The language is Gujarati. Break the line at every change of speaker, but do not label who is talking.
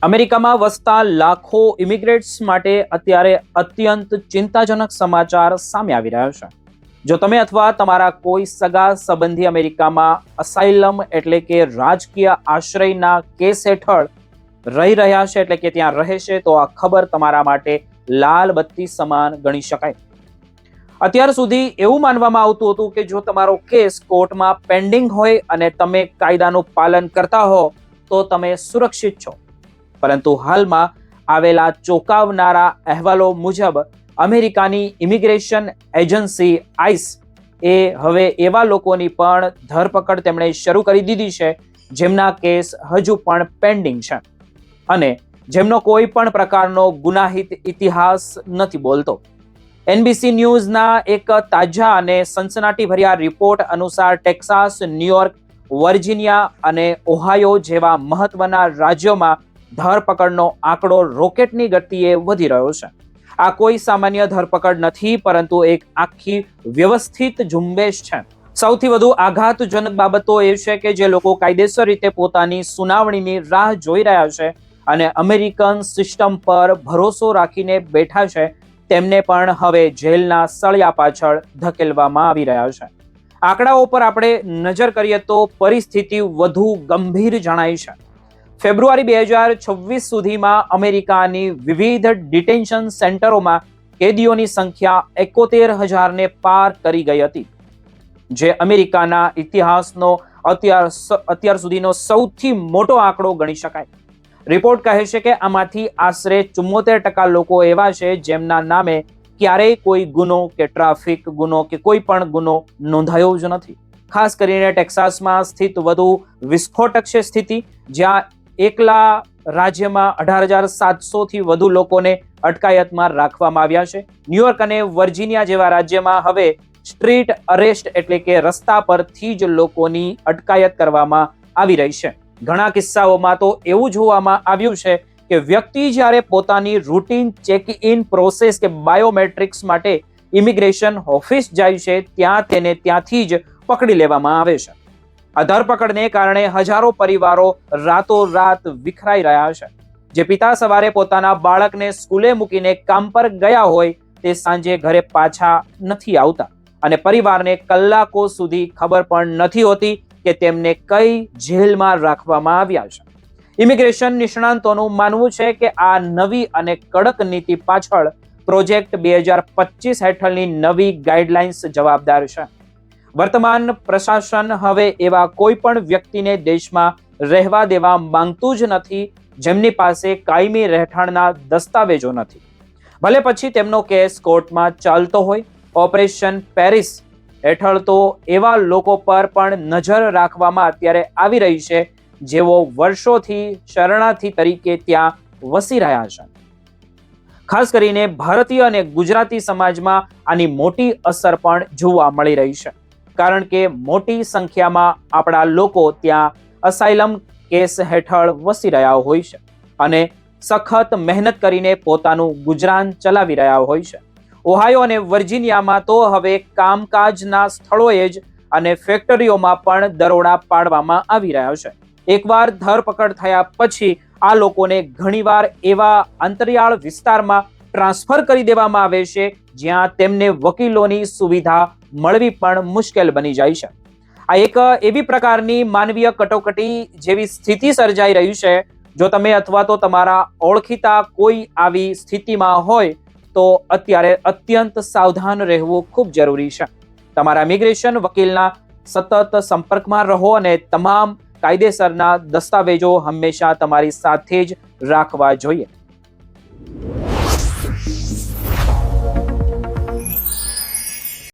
અમેરિકામાં વસતા લાખો ઇમિગ્રેટ્સ માટે અત્યારે અત્યંત ચિંતાજનક સમાચાર સામે આવી રહ્યા છે. જો તમે અથવા તમારા કોઈ સગા સંબંધી અમેરિકામાં અસાઇલમ એટલે કે રાજકીય આશ્રયના કેસ હેઠળ રહી રહ્યા છે, એટલે કે ત્યાં રહે છે, તો આ ખબર તમારા માટે લાલ બત્તી સમાન ગણી શકાય. અત્યાર સુધી એવું માનવામાં આવતું હતું કે જો તમારો કેસ કોર્ટમાં પેન્ડિંગ હોય અને તમે કાયદાનું પાલન કરતા હો તો તમે સુરક્ષિત છો. પરંતુ હાલમાં આવેલા ચોંકાવનારા અહેવાલો મુજબ અમેરિકાની ઇમિગ્રેશન એજન્સી આઈસ એ હવે એવા લોકોની પણ ધરપકડ તેમણે શરૂ કરી દીધી છે જેમના કેસ હજુ પણ પેન્ડિંગ છે અને જેમનો કોઈ પણ પ્રકારનો ગુનાહિત ઇતિહાસ નથી બોલતો. એનબીસી ન્યૂઝના એક તાજા અને સનસનાટીભર્યા રિપોર્ટ અનુસાર ટેક્સાસ, ન્યુયોર્ક, વર્જિનિયા અને ઓહાયો જેવા મહત્વના રાજ્યોમાં ધરપકડનો આંકડો રોકેટની ગતિએ વધી રહ્યો છે. આ કોઈ સામાન્ય ધરપકડ નથી, પરંતુ એક આખી વ્યવસ્થિત ઝુંબેશ છે. સૌથી વધુ આઘાતજનક બાબતો એ છે કે જે લોકો કાયદેસર રીતે પોતાની સુનાવણીની રાહ જોઈ રહ્યા છે અને અમેરિકન સિસ્ટમ પર ભરોસો રાખીને બેઠા છે, તેમને પણ હવે જેલના સળિયા પાછળ ધકેલવામાં આવી રહ્યા છે. આંકડાઓ પર આપણે નજર કરીએ તો પરિસ્થિતિ વધુ ગંભીર જણાય છે. ફેબ્રુઆરી 2026 સુધીમાં અમેરિકાની વિવિધ ડિટેન્શન સેન્ટરોમાં કેદીઓની સંખ્યા 71,000ને પાર કરી ગઈ હતી, જે અમેરિકાના ઇતિહાસનો અત્યાર સુધીનો સૌથી મોટો આંકડો ગણી શકાય. રિપોર્ટ કહે છે કે આમાંથી આશરે 74% લોકો એવા છે જેમના નામે ક્યારેય કોઈ ગુનો કે ટ્રાફિક ગુનો કે કોઈ પણ ગુનો નોંધાયો જ નથી. ખાસ કરીને ટેક્સાસમાં સ્થિત વધુ વિસ્ફોટક છે સ્થિતિ, જ્યાં એકલા રાજ્યમાં 18,700થી વધુ લોકોને અટકાયતમાં રાખવામાં આવ્યા છે. ન્યુયોર્ક અને વર્જિનિયા જેવા રાજ્યમાં હવે સ્ટ્રીટ અરેસ્ટ એટલે કે રસ્તા પરથી જ લોકોની અટકાયત કરવામાં આવી રહી છે. ઘણા કિસ્સાઓમાં તો એવું જોવામાં આવ્યું છે કે વ્યક્તિ જ્યારે પોતાની રૂટીન ચેક ઇન પ્રોસેસ કે બાયોમેટ્રિક્સ માટે ઇમિગ્રેશન ઓફિસ જાય છે, ત્યાં તેને ત્યાંથી જ પકડી લેવામાં આવે છે. આ ધરપકડને કારણે હજારો પરિવારો રાતોરાત વિખરાઈ રહ્યા છે. જે પિતા સવારે પોતાના બાળકને સ્કૂલે મૂકીને કામ પર ગયા હોય તે સાંજે ઘરે પાછા નથી આવતા અને પરિવારને કલાકો સુધી ખબર પણ નથી હોતી કે તેમને કઈ જેલમાં રાખવામાં આવ્યા છે. ઇમિગ્રેશન નિષ્ણાંતોનું માનવું છે કે આ નવી અને કડક નીતિ પાછળ પ્રોજેક્ટ 2025 હેઠળની નવી ગાઈડલાઇન્સ જવાબદાર છે. વર્તમાન પ્રશાસન હવે એવા કોઈ પણ વ્યક્તિને દેશમાં રહેવા દેવા માંગતું જ નથી જેમની પાસે કાયમી રહેઠાણના દસ્તાવેજો નથી. ભલે પછી તેમનો કેસ કોર્ટમાં ચાલતો હોય. ઓપરેશન પેરિસ હેઠળ તો એવા લોકો પર પણ નજર રાખવામાં અત્યારે આવી રહી છે જેઓ વર્ષોથી શરણાર્થી તરીકે ત્યાં વસી રહ્યા છે. ખાસ કરીને ભારતીય અને ગુજરાતી સમાજમાં આની મોટી અસર પણ જોવા મળી રહી છે, કારણ કે મોટી સંખ્યામાં આપણા લોકો ત્યાં અસાઇલમ કેસ હેઠળ વસી રહ્યા હોય છે અને સખત મહેનત કરીને પોતાનું ગુજરાન ચલાવી રહ્યા હોય છે. ઓહાયો અને વર્જિનિયામાં તો હવે કામકાજના સ્થળોએ જ અને ફેક્ટરીઓમાં પણ દરોડા પાડવામાં આવી રહ્યા છે. એકવાર ધરપકડ થયા પછી આ લોકોને ઘણીવાર એવા અંતરિયાળ વિસ્તારમાં ટ્રાન્સફર કરી દેવામાં આવે છે જ્યાં તેમને વકીલોની સુવિધા મળવી પણ મુશ્કેલ બની જાય છે. આ એક એવી પ્રકારની માનવીય કટોકટી જેવી સ્થિતિ સર્જાઈ રહી છે. જો તમે અથવા તો તમારા ઓળખીતા કોઈ આવી સ્થિતિમાં હોય તો અત્યારે અત્યંત સાવધાન રહેવું ખૂબ જરૂરી છે. તમારા ઇમિગ્રેશન વકીલના સતત સંપર્કમાં રહો અને તમામ કાયદેસરના દસ્તાવેજો હંમેશા તમારી સાથે જ રાખવા જોઈએ.